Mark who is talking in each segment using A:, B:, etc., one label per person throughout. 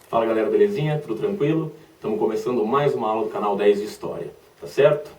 A: Fala galera, belezinha? Tudo tranquilo? Estamos começando mais uma aula do canal 10 de História, tá certo?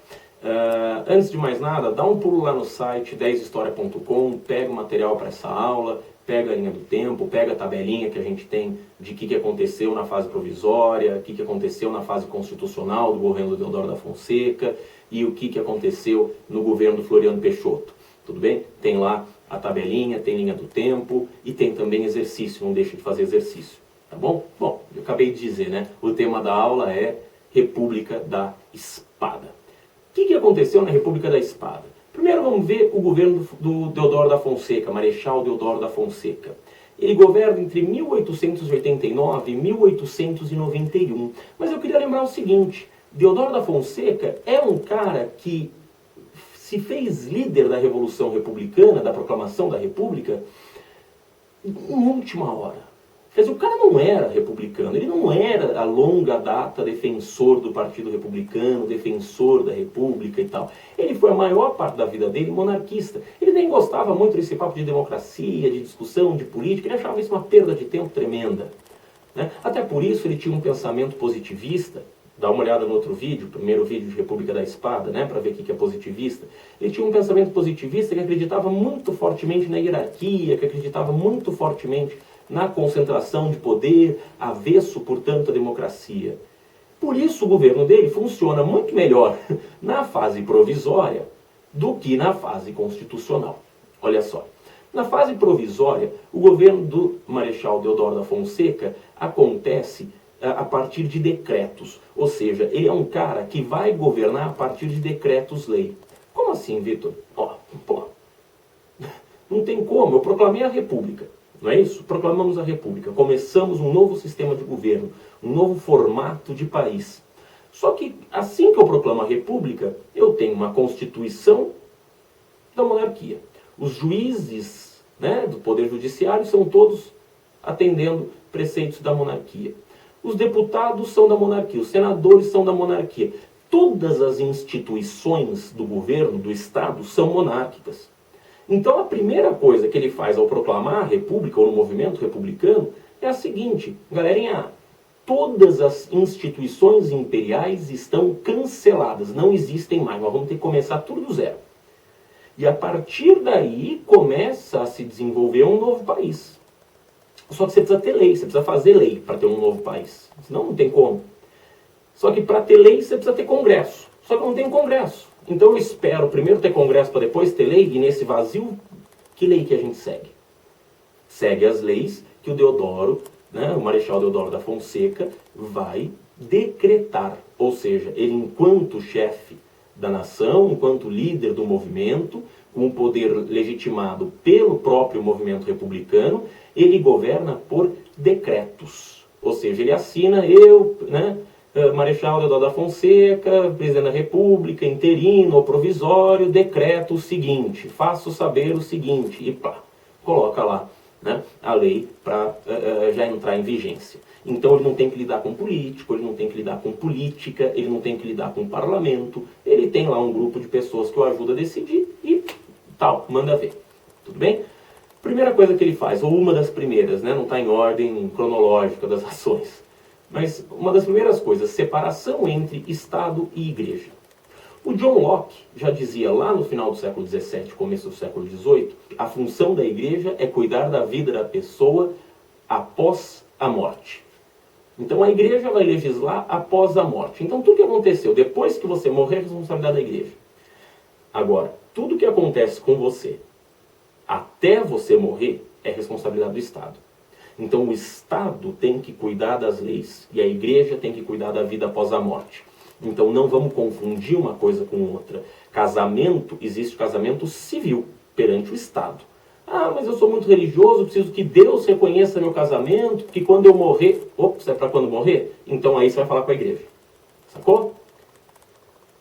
A: Antes de mais nada, dá um pulo lá no site 10historia.com, pega o material para essa aula, pega a linha do tempo, pega a tabelinha que a gente tem de o que aconteceu na fase provisória, o que aconteceu na fase constitucional do governo do Deodoro da Fonseca e o que aconteceu no governo do Floriano Peixoto. Tudo bem? Tem lá a tabelinha, tem linha do tempo e tem também exercício, não deixa de fazer exercício. Tá bom? Bom, eu acabei de dizer, né? O tema da aula é República da Espada. O que aconteceu na República da Espada? Primeiro vamos ver o governo do Deodoro da Fonseca, Marechal Deodoro da Fonseca. Ele governa entre 1889 e 1891. Mas eu queria lembrar o seguinte, Deodoro da Fonseca é um cara que se fez líder da Revolução Republicana, da proclamação da República, em última hora. Quer dizer, o cara não era republicano, ele não era a longa data defensor do Partido Republicano, defensor da República e tal. Ele foi a maior parte da vida dele monarquista. Ele nem gostava muito desse papo de democracia, de discussão, de política, ele achava isso uma perda de tempo tremenda, né? Até por isso ele tinha um pensamento positivista. Dá uma olhada no outro vídeo, o primeiro vídeo de República da Espada, né, para ver o que é positivista. Ele tinha um pensamento positivista que acreditava muito fortemente na hierarquia, que acreditava muito fortemente na concentração de poder, avesso, portanto, à democracia. Por isso o governo dele funciona muito melhor na fase provisória do que na fase constitucional. Olha só, na fase provisória, o governo do Marechal Deodoro da Fonseca acontece a partir de decretos. Ou seja, ele é um cara que vai governar a partir de decretos-lei. Como assim, Vitor? Não tem como, eu proclamei a República. Não é isso? Proclamamos a República, começamos um novo sistema de governo, um novo formato de país. Só que assim que eu proclamo a República, eu tenho uma Constituição da monarquia. Os juízes, né, do Poder Judiciário são todos atendendo preceitos da monarquia. Os deputados são da monarquia, os senadores são da monarquia. Todas as instituições do governo, do Estado, são monárquicas. Então a primeira coisa que ele faz ao proclamar a República, ou no movimento republicano, é a seguinte: galerinha, todas as instituições imperiais estão canceladas, não existem mais, nós vamos ter que começar tudo do zero. E a partir daí começa a se desenvolver um novo país. Só que você precisa ter lei, você precisa fazer lei para ter um novo país, senão não tem como. Só que para ter lei você precisa ter congresso, só que não tem congresso. Então eu espero primeiro ter congresso para depois ter lei, e nesse vazio, que lei que a gente segue? Segue as leis que o Deodoro, né, o Marechal Deodoro da Fonseca, vai decretar. Ou seja, ele enquanto chefe da nação, enquanto líder do movimento, com o poder legitimado pelo próprio movimento republicano, ele governa por decretos. Ou seja, ele assina, Marechal Deodoro da Fonseca, presidente da República, interino ou provisório, decreto o seguinte, faço saber o seguinte, e pá, coloca lá, né, a lei para já entrar em vigência. Então ele não tem que lidar com político, ele não tem que lidar com política, ele não tem que lidar com parlamento, ele tem lá um grupo de pessoas que o ajuda a decidir e tal, manda ver. Tudo bem? Primeira coisa que ele faz, ou uma das primeiras, né, não está em ordem cronológica das ações, mas uma das primeiras coisas, separação entre Estado e Igreja. O John Locke já dizia lá no final do século XVII, começo do século XVIII, a função da Igreja é cuidar da vida da pessoa após a morte. Então a Igreja vai legislar após a morte. Então tudo que aconteceu depois que você morrer é responsabilidade da Igreja. Agora, tudo que acontece com você até você morrer é responsabilidade do Estado. Então o Estado tem que cuidar das leis e a Igreja tem que cuidar da vida após a morte. Então não vamos confundir uma coisa com outra. Casamento, existe casamento civil perante o Estado. Ah, mas eu sou muito religioso, preciso que Deus reconheça meu casamento, porque quando eu morrer... Ops, é para quando morrer? Então aí você vai falar com a Igreja. Sacou?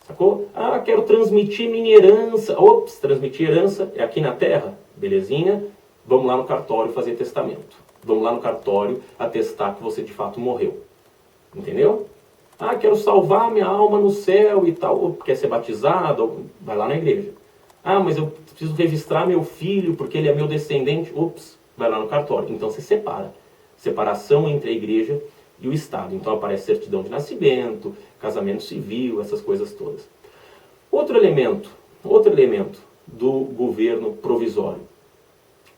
A: Sacou? Ah, quero transmitir minha herança. Ops, transmitir herança é aqui na terra. Belezinha? Vamos lá no cartório fazer testamento. Vamos lá no cartório atestar que você de fato morreu. Entendeu? Ah, quero salvar minha alma no céu e tal. Quer ser batizado? Vai lá na igreja. Ah, mas eu preciso registrar meu filho porque ele é meu descendente. Ops, vai lá no cartório. Então você separa. Separação entre a igreja e o Estado. Então aparece certidão de nascimento, casamento civil, essas coisas todas. Outro elemento do governo provisório.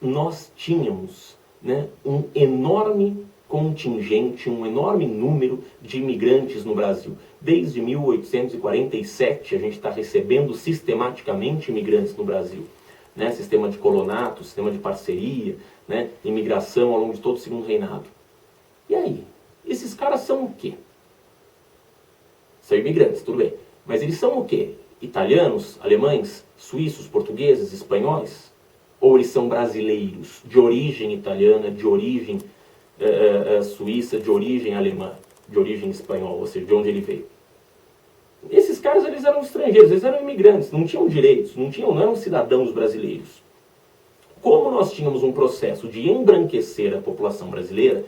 A: Nós tínhamos, né, um enorme contingente, um enorme número de imigrantes no Brasil. Desde 1847 a gente está recebendo sistematicamente imigrantes no Brasil. Né? Sistema de colonato, sistema de parceria, né? Imigração ao longo de todo o Segundo Reinado. E aí? Esses caras são o quê? São imigrantes, tudo bem. Mas eles são o quê? Italianos, alemães, suíços, portugueses, espanhóis? Ou eles são brasileiros, de origem italiana, de origem suíça, de origem alemã, de origem espanhola, ou seja, de onde ele veio? Esses caras, eles eram estrangeiros, eles eram imigrantes, não tinham direitos, não eram cidadãos brasileiros. Como nós tínhamos um processo de embranquecer a população brasileira,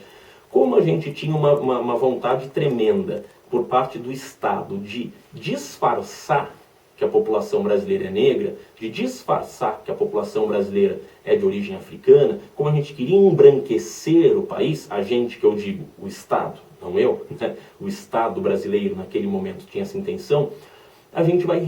A: como a gente tinha uma vontade tremenda por parte do Estado de disfarçar que a população brasileira é negra, de disfarçar que a população brasileira é de origem africana, como a gente queria embranquecer o país, a gente que eu digo, o Estado, não eu, né? O Estado brasileiro naquele momento tinha essa intenção, a gente vai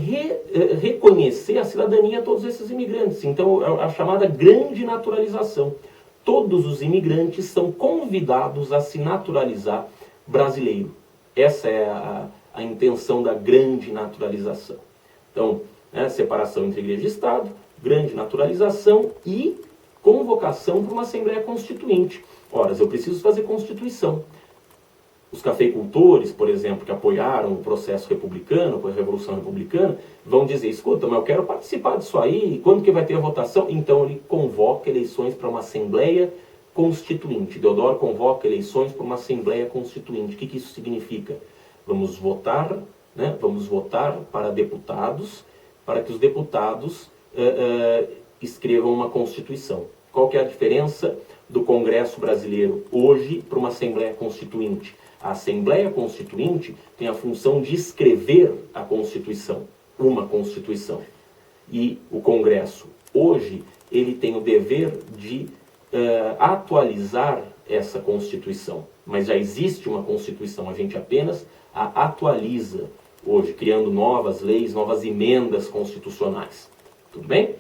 A: reconhecer a cidadania a todos esses imigrantes. Então, a chamada grande naturalização. Todos os imigrantes são convidados a se naturalizar brasileiro. Essa é a intenção da grande naturalização. Então, né, separação entre igreja e Estado, grande naturalização e convocação para uma Assembleia Constituinte. Ora, eu preciso fazer Constituição. Os cafeicultores, por exemplo, que apoiaram o processo republicano, a Revolução Republicana, vão dizer, escuta, mas eu quero participar disso aí, quando que vai ter a votação? Então ele convoca eleições para uma Assembleia Constituinte. Deodoro convoca eleições para uma Assembleia Constituinte. O que isso significa? Vamos votar, né? Vamos votar para deputados, para que os deputados escrevam uma Constituição. Qual que é a diferença do Congresso brasileiro hoje para uma Assembleia Constituinte? A Assembleia Constituinte tem a função de escrever a Constituição, uma Constituição. E o Congresso, hoje, ele tem o dever de atualizar essa Constituição. Mas já existe uma Constituição, a gente apenas a atualiza hoje, criando novas leis, novas emendas constitucionais. Tudo bem?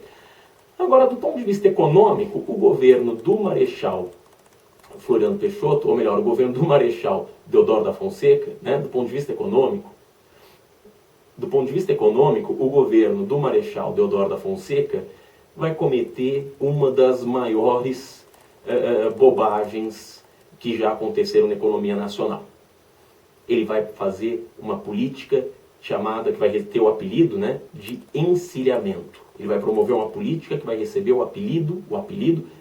A: Agora, do ponto de vista econômico, o governo do Marechal Floriano Peixoto, ou melhor, o governo do Marechal Deodoro da Fonseca, né, do ponto de vista econômico, o governo do Marechal Deodoro da Fonseca vai cometer uma das maiores bobagens que já aconteceram na economia nacional. Ele vai fazer uma política chamada, que vai ter o apelido, né, de encilhamento. Ele vai promover uma política que vai receber o apelido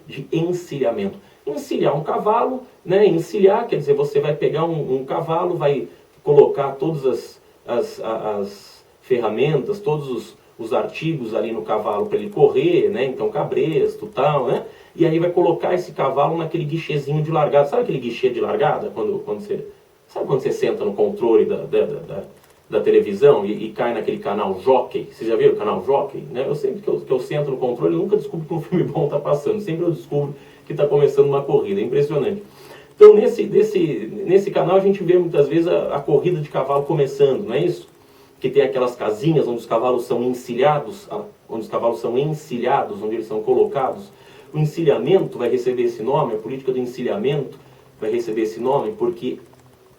A: de encilhamento. Encilhar um cavalo, né, encilhar, quer dizer, você vai pegar um cavalo, vai colocar todas as ferramentas, todos os artigos ali no cavalo para ele correr, né, então cabresto e tal, né, e aí vai colocar esse cavalo naquele guichezinho de largada. Sabe aquele guichê de largada? Sabe quando você senta no controle da televisão e cai naquele canal Jockey? Você já viu o canal Jockey? Né? Eu sempre que eu sento no controle, eu nunca descubro que um filme bom está passando. Sempre eu descubro que está começando uma corrida. É impressionante. Então, nesse canal, a gente vê muitas vezes a corrida de cavalo começando, não é isso? Que tem aquelas casinhas onde os cavalos são encilhados, onde eles são colocados. O encilhamento vai receber esse nome, a política do encilhamento vai receber esse nome, porque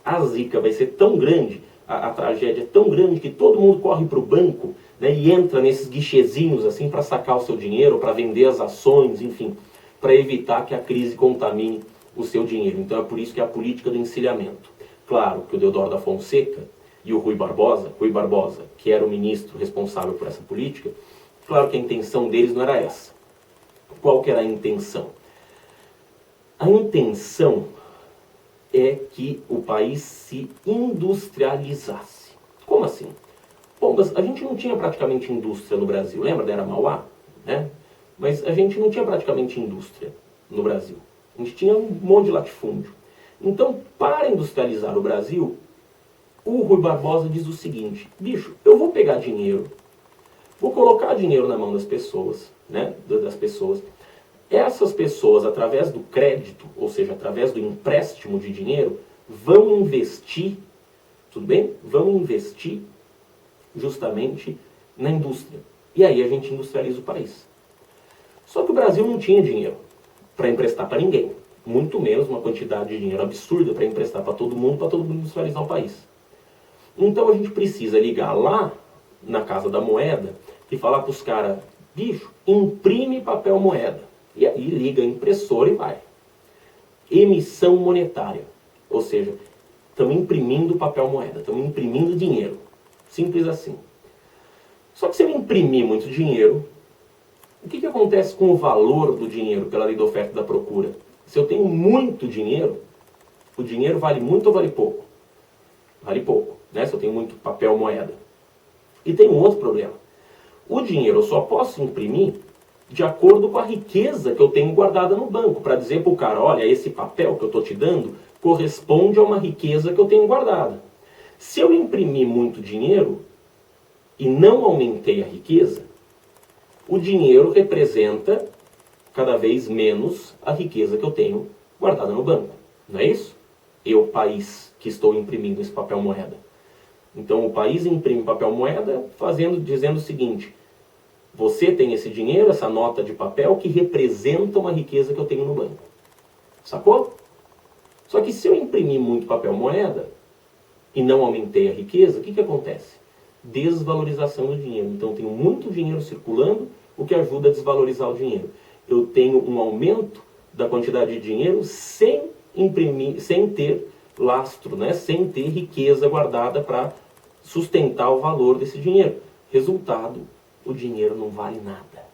A: a zica vai ser tão grande, a tragédia é tão grande, que todo mundo corre para o banco, né, e entra nesses guichezinhos assim para sacar o seu dinheiro, para vender as ações, enfim, para evitar que a crise contamine o seu dinheiro. Então é por isso que é a política do encilhamento. Claro que o Deodoro da Fonseca e o Rui Barbosa, que era o ministro responsável por essa política, claro que a intenção deles não era essa. Qual que era a intenção? A intenção é que o país se industrializasse. Como assim? Bom, a gente não tinha praticamente indústria no Brasil. Lembra da Era Mauá? Né? Mas a gente não tinha praticamente indústria no Brasil. A gente tinha um monte de latifúndio. Então, para industrializar o Brasil, o Rui Barbosa diz o seguinte: bicho, eu vou pegar dinheiro, vou colocar dinheiro na mão das pessoas, né? Essas pessoas, através do crédito, ou seja, através do empréstimo de dinheiro, vão investir, tudo bem? Vão investir justamente na indústria. E aí a gente industrializa o país. Só que o Brasil não tinha dinheiro para emprestar para ninguém. Muito menos uma quantidade de dinheiro absurda para emprestar para todo mundo industrializar o país. Então a gente precisa ligar lá na Casa da Moeda e falar para os caras, bicho, imprime papel moeda. E aí liga a impressora e vai. Emissão monetária. Ou seja, estamos imprimindo papel moeda, estamos imprimindo dinheiro. Simples assim. Só que se eu imprimir muito dinheiro, o que acontece com o valor do dinheiro pela lei da oferta e da procura? Se eu tenho muito dinheiro, o dinheiro vale muito ou vale pouco? Vale pouco, né? Se eu tenho muito papel moeda. E tem um outro problema. O dinheiro eu só posso imprimir de acordo com a riqueza que eu tenho guardada no banco, para dizer para o cara, olha, esse papel que eu estou te dando corresponde a uma riqueza que eu tenho guardada. Se eu imprimir muito dinheiro e não aumentei a riqueza, o dinheiro representa cada vez menos a riqueza que eu tenho guardada no banco. Não é isso? Eu, país, que estou imprimindo esse papel moeda. Então o país imprime papel moeda dizendo o seguinte, você tem esse dinheiro, essa nota de papel que representa uma riqueza que eu tenho no banco. Sacou? Só que se eu imprimir muito papel moeda e não aumentei a riqueza, o que acontece? Desvalorização do dinheiro. Então eu tenho muito dinheiro circulando, o que ajuda a desvalorizar o dinheiro. Eu tenho um aumento da quantidade de dinheiro sem imprimir, sem ter lastro, né? Sem ter riqueza guardada para sustentar o valor desse dinheiro. Resultado, o dinheiro não vale nada.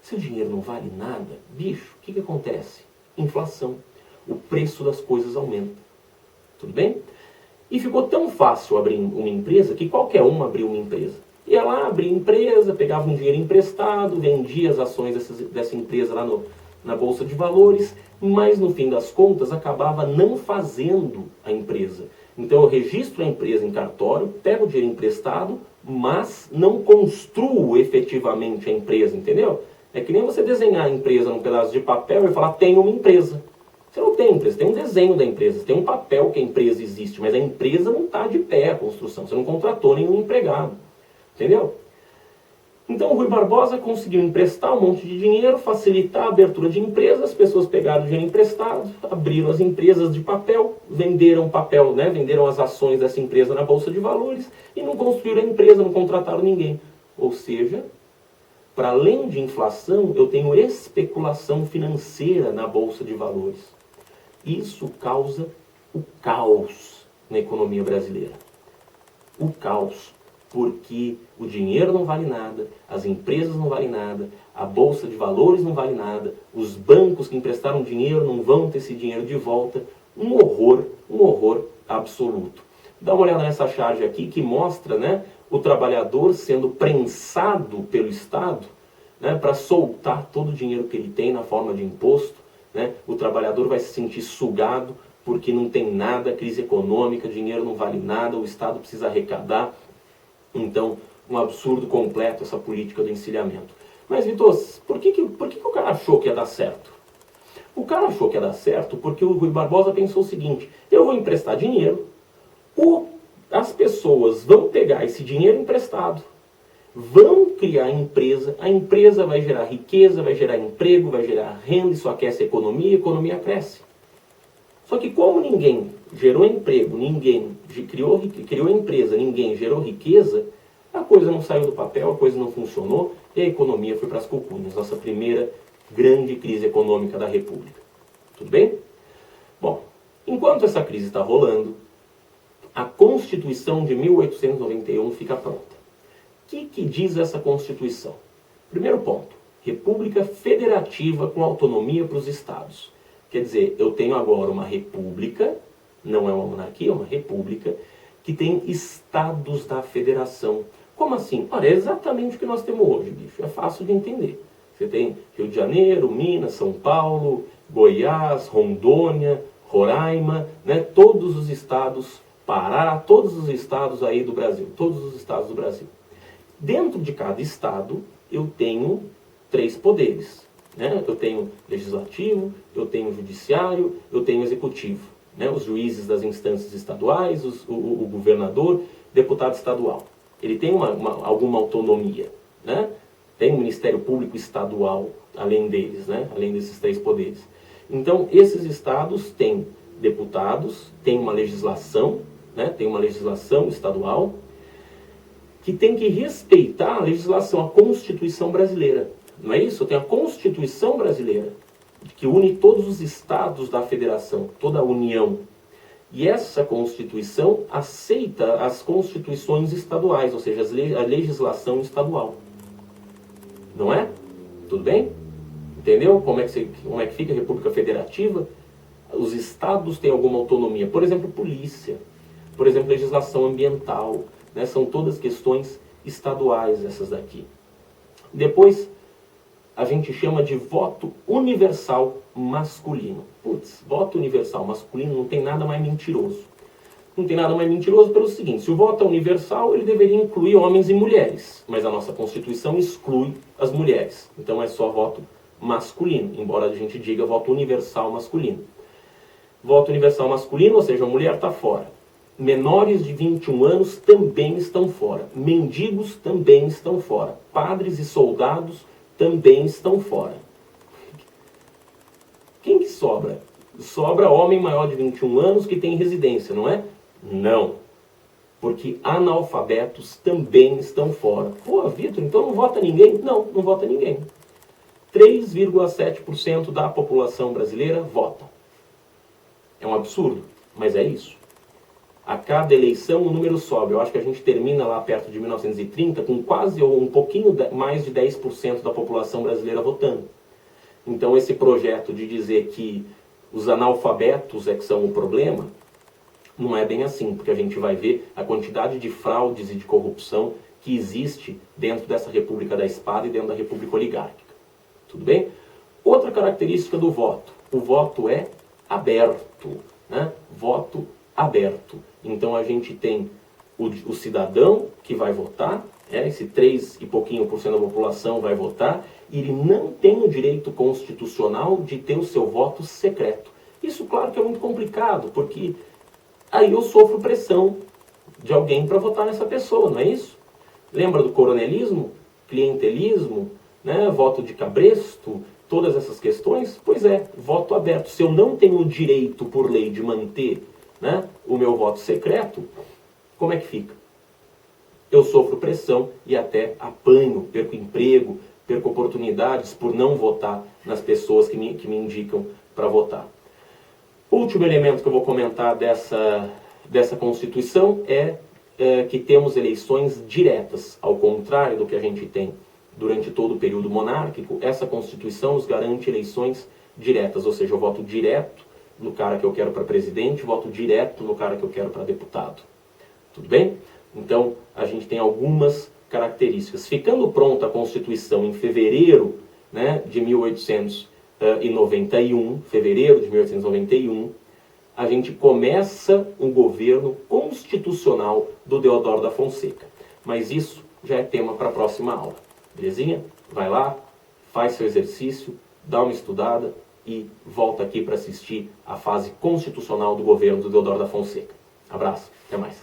A: Se o dinheiro não vale nada, bicho, o que acontece? Inflação. O preço das coisas aumenta. Tudo bem? E ficou tão fácil abrir uma empresa que qualquer um abriu uma empresa. Ia lá, abria empresa, pegava um dinheiro emprestado, vendia as ações dessa empresa lá na Bolsa de Valores, mas no fim das contas acabava não fazendo a empresa. Então eu registro a empresa em cartório, pego o dinheiro emprestado, mas não construo efetivamente a empresa, entendeu? É que nem você desenhar a empresa num pedaço de papel e falar, tem uma empresa. Você não tem empresa, tem um desenho da empresa, tem um papel que a empresa existe, mas a empresa não está de pé, a construção, você não contratou nenhum empregado. Entendeu? Então o Rui Barbosa conseguiu emprestar um monte de dinheiro, facilitar a abertura de empresas, as pessoas pegaram o dinheiro emprestado, abriram as empresas de papel, venderam papel, né? Venderam as ações dessa empresa na Bolsa de Valores e não construíram a empresa, não contrataram ninguém. Ou seja, para além de inflação, eu tenho especulação financeira na Bolsa de Valores. Isso causa o caos na economia brasileira. O caos. Porque o dinheiro não vale nada, as empresas não valem nada, a Bolsa de Valores não vale nada, os bancos que emprestaram dinheiro não vão ter esse dinheiro de volta. Um horror absoluto. Dá uma olhada nessa charge aqui que mostra, né, o trabalhador sendo prensado pelo Estado, né, para soltar todo o dinheiro que ele tem na forma de imposto. Né? O trabalhador vai se sentir sugado porque não tem nada, crise econômica, dinheiro não vale nada, o Estado precisa arrecadar. Então, um absurdo completo essa política do encilhamento. Mas, Vitor, por que o cara achou que ia dar certo? O cara achou que ia dar certo porque o Rui Barbosa pensou o seguinte, eu vou emprestar dinheiro, as pessoas vão pegar esse dinheiro emprestado, vão criar empresa, a empresa vai gerar riqueza, vai gerar emprego, vai gerar renda, isso aquece a economia cresce. Só que como ninguém gerou emprego, ninguém criou empresa, ninguém gerou riqueza, a coisa não saiu do papel, a coisa não funcionou e a economia foi para as cucunhas. Nossa primeira grande crise econômica da República. Tudo bem? Bom, enquanto essa crise está rolando, a Constituição de 1891 fica pronta. O que diz essa Constituição? Primeiro ponto, República Federativa com autonomia para os estados. Quer dizer, eu tenho agora uma república, não é uma monarquia, é uma república, que tem estados da federação. Como assim? Olha, é exatamente o que nós temos hoje, bicho. É fácil de entender. Você tem Rio de Janeiro, Minas, São Paulo, Goiás, Rondônia, Roraima, né? Todos os estados, Pará, todos os estados aí do Brasil. Todos os estados do Brasil. Dentro de cada estado, eu tenho 3 poderes. Né? Eu tenho legislativo, eu tenho judiciário, eu tenho executivo. né? Os juízes das instâncias estaduais, o governador, deputado estadual. Ele tem alguma autonomia, né? Tem o Ministério Público Estadual, além deles, né? Além desses 3 poderes. Então, esses estados têm deputados, têm uma legislação, né? Tem uma legislação estadual, que tem que respeitar a legislação, a Constituição brasileira. Não é isso? Tem a Constituição brasileira, que une todos os estados da federação, toda a União. E essa Constituição aceita as constituições estaduais, ou seja, a legislação estadual. Não é? Tudo bem? Entendeu como é que fica a República Federativa? Os estados têm alguma autonomia. Por exemplo, polícia. Por exemplo, legislação ambiental. Né? São todas questões estaduais essas daqui. Depois, a gente chama de voto universal masculino. Putz, voto universal masculino não tem nada mais mentiroso. Não tem nada mais mentiroso pelo seguinte: se o voto é universal, ele deveria incluir homens e mulheres. Mas a nossa Constituição exclui as mulheres. Então é só voto masculino, embora a gente diga voto universal masculino. Voto universal masculino, ou seja, a mulher está fora. Menores de 21 anos também estão fora. Mendigos também estão fora. Padres e soldados também estão fora. Quem que sobra? Sobra homem maior de 21 anos que tem residência, não é? Não. Porque analfabetos também estão fora. Pô, Vitor, então não vota ninguém? Não, não vota ninguém. 3,7% da população brasileira vota. É um absurdo, mas é isso. A cada eleição o número sobe. Eu acho que a gente termina lá perto de 1930 com quase ou um pouquinho mais de 10% da população brasileira votando. Então esse projeto de dizer que os analfabetos é que são o problema, não é bem assim, porque a gente vai ver a quantidade de fraudes e de corrupção que existe dentro dessa República da Espada e dentro da República Oligárquica. Tudo bem? Outra característica do voto. O voto é aberto, né? Voto aberto. Então a gente tem o cidadão que vai votar, esse 3 e pouquinho por cento da população vai votar, e ele não tem o direito constitucional de ter o seu voto secreto. Isso, claro, que é muito complicado, porque aí eu sofro pressão de alguém para votar nessa pessoa, não é isso? Lembra do coronelismo, clientelismo, né, voto de cabresto, todas essas questões? Pois é, voto aberto. Se eu não tenho o direito por lei de manter, né, o meu voto secreto, como é que fica? Eu sofro pressão e até apanho, perco emprego, perco oportunidades por não votar nas pessoas que me indicam para votar. O último elemento que eu vou comentar dessa Constituição é que temos eleições diretas. Ao contrário do que a gente tem durante todo o período monárquico, essa Constituição nos garante eleições diretas, ou seja, eu voto direto no cara que eu quero para presidente, voto direto no cara que eu quero para deputado. Tudo bem? Então, a gente tem algumas características. Ficando pronta a Constituição em fevereiro, né, de 1891, fevereiro de 1891, a gente começa um governo constitucional do Deodoro da Fonseca. Mas isso já é tema para a próxima aula. Belezinha? Vai lá, faz seu exercício, dá uma estudada e volta aqui para assistir a fase constitucional do governo do Deodoro da Fonseca. Abraço, até mais.